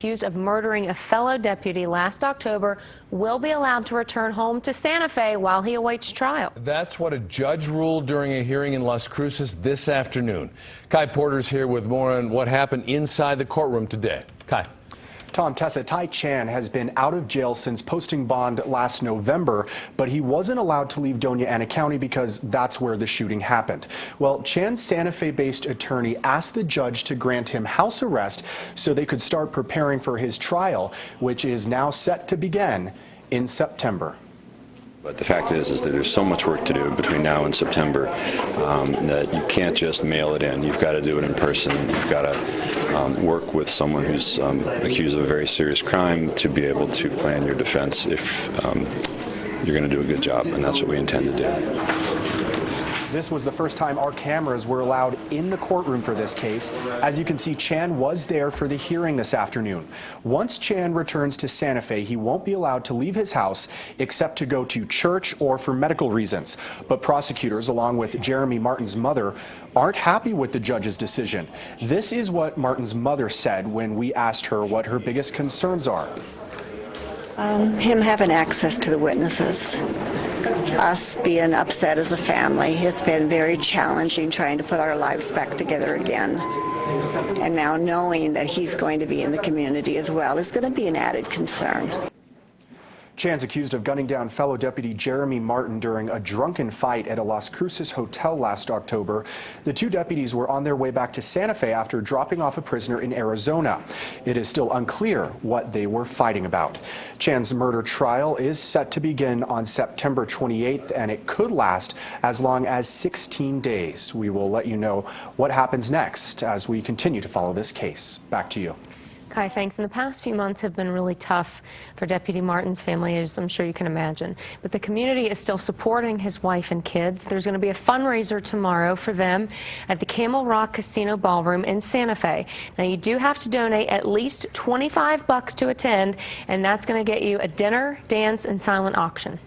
accused of murdering a fellow deputy last October will be allowed to return home to Santa Fe while he awaits trial. That's what a judge ruled during a hearing in Las Cruces this afternoon. Kai Porter's here with more on what happened inside the courtroom today. Kai. Tom, Tessa, Tai Chan has been out of jail since posting bond last November, but he wasn't allowed to leave Doña Ana County because that's where the shooting happened. Well, Chan's Santa Fe-based attorney asked the judge to grant him house arrest so they could start preparing for his trial, which is now set to begin in September. But the fact is that there's so much work to do between now and September that you can't just mail it in. You've got to do it in person. You've got to work with someone who's accused of a very serious crime to be able to plan your defense if you're going to do a good job, and that's what we intend to do. This was the first time our cameras were allowed in the courtroom for this case. As you can see, Chan was there for the hearing this afternoon. Once Chan returns to Santa Fe, he won't be allowed to leave his house except to go to church or for medical reasons. But prosecutors, along with Jeremy Martin's mother, aren't happy with the judge's decision. This is what Martin's mother said when we asked her what her biggest concerns are. Him having access to the witnesses. Us being upset as a family. It's been very challenging trying to put our lives back together again. And now knowing that he's going to be in the community as well is going to be an added concern. Chan's accused of gunning down fellow deputy Jeremy Martin during a drunken fight at a Las Cruces hotel last October. The two deputies were on their way back to Santa Fe after dropping off a prisoner in Arizona. It is still unclear what they were fighting about. Chan's murder trial is set to begin on September 28th, and it could last as long as 16 days. We will let you know what happens next as we continue to follow this case. Back to you. Kai, thanks. In the past few months have been really tough for Deputy Martin's family, as I'm sure you can imagine. But the community is still supporting his wife and kids. There's going to be a fundraiser tomorrow for them at the Camel Rock Casino Ballroom in Santa Fe. Now, you do have to donate at least $25 to attend, and that's going to get you a dinner, dance, and silent auction.